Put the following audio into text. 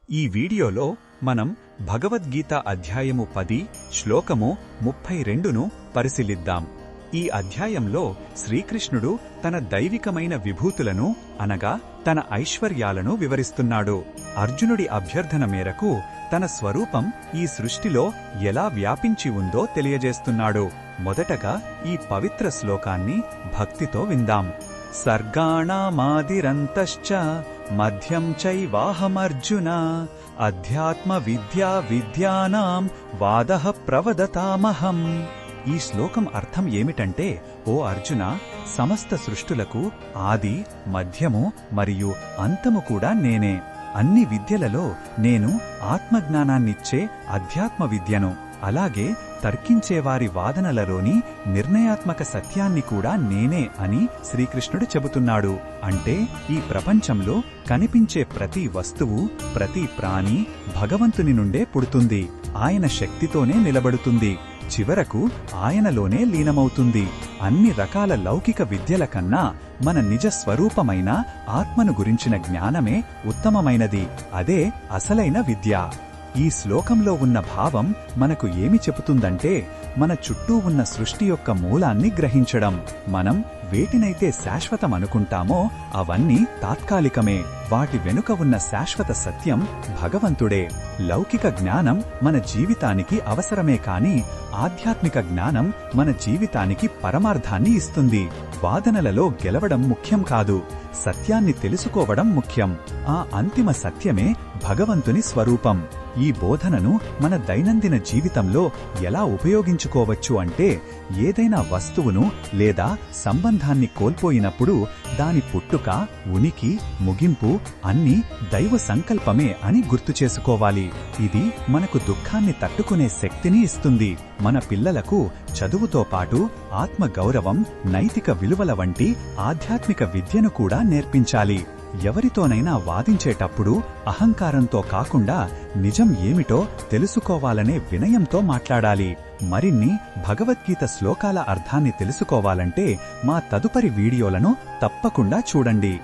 ఈ వీడియోలో మనం భగవద్గీత అధ్యాయము 10 శ్లోకము 32ను పరిశీలిద్దాం. ఈ అధ్యాయంలో శ్రీకృష్ణుడు తన దైవికమైన విభూతులను అనగా తన ఐశ్వర్యాలను వివరిస్తున్నాడు. అర్జునుడి అభ్యర్థన మేరకు తన స్వరూపం ఈ సృష్టిలో ఎలా వ్యాపించి ఉందో తెలియజేస్తున్నాడు. మొదటగా ఈ పవిత్ర శ్లోకాన్ని భక్తితో విందాం. సర్గాణామాదిరంతశ్చ మధ్యం చైవాహమర్జున అధ్యాత్మ విద్యా విద్యానాం వాదః ప్రవదతామహం. ఈ శ్లోకం అర్థం ఏమిటంటే, ఓ అర్జున, సమస్త సృష్టులకు ఆది, మధ్యము మరియు అంతము కూడా నేనే. అన్ని విద్యలలో నేను ఆత్మజ్ఞానాన్నిచ్చే అధ్యాత్మ విద్యను, అలాగే తర్కించేవారి వాదనలలోని నిర్ణయాత్మక సత్యాన్ని కూడా నేనే అని శ్రీకృష్ణుడు చెబుతున్నాడు. అంటే ఈ ప్రపంచంలో కనిపించే ప్రతి వస్తువు, ప్రతి ప్రాణి భగవంతుని నుండే పుడుతుంది. ఆయన శక్తితోనే నిలబడుతుంది, చివరకు ఆయనలోనే లీనమవుతుంది. అన్ని రకాల లౌకిక విద్యల కన్నా మన నిజ స్వరూపమైన ఆత్మను గురించిన జ్ఞానమే ఉత్తమమైనది. అదే అసలైన విద్య. ఈ శ్లోకంలో ఉన్న భావం మనకు ఏమి చెబుతుందంటే, మన చుట్టూ ఉన్న సృష్టి యొక్క మూలాన్ని గ్రహించడం. మనం వేటినైతే శాశ్వతమనుకుంటామో అవన్నీ తాత్కాలికమే. వాటి వెనుక ఉన్న శాశ్వత సత్యం భగవంతుడే. లౌకిక జ్ఞానం మన జీవితానికి అవసరమే కాని ఆధ్యాత్మిక జ్ఞానం మన జీవితానికి పరమార్థాన్ని ఇస్తుంది. వాదనలలో గెలవడం ముఖ్యం కాదు, సత్యాన్ని తెలుసుకోవడం ముఖ్యం. ఆ అంతిమ సత్యమే భగవంతుని స్వరూపం. ఈ బోధనను మన దైనందిన జీవితంలో ఎలా ఉపయోగించుకోవచ్చు అంటే, ఏదైనా వస్తువును లేదా సంబంధాన్ని కోల్పోయినప్పుడు దాని పుట్టుక, ఉనికి, ముగింపు అన్నీ దైవ సంకల్పమే అని గుర్తు చేసుకోవాలి. ఇది మనకు దుఃఖాన్ని తట్టుకునే శక్తిని ఇస్తుంది. మన పిల్లలకు చదువుతో పాటు ఆత్మ గౌరవం, నైతిక విలువల వంటి ఆధ్యాత్మిక విద్యను కూడా నేర్పించాలి. ఎవరితోనైనా వాదించేటప్పుడు అహంకారంతో కాకుండా నిజం ఏమిటో తెలుసుకోవాలనే వినయంతో మాట్లాడాలి. మరిన్ని భగవద్గీత శ్లోకాల అర్థాన్ని తెలుసుకోవాలంటే మా తదుపరి వీడియోలను తప్పకుండా చూడండి.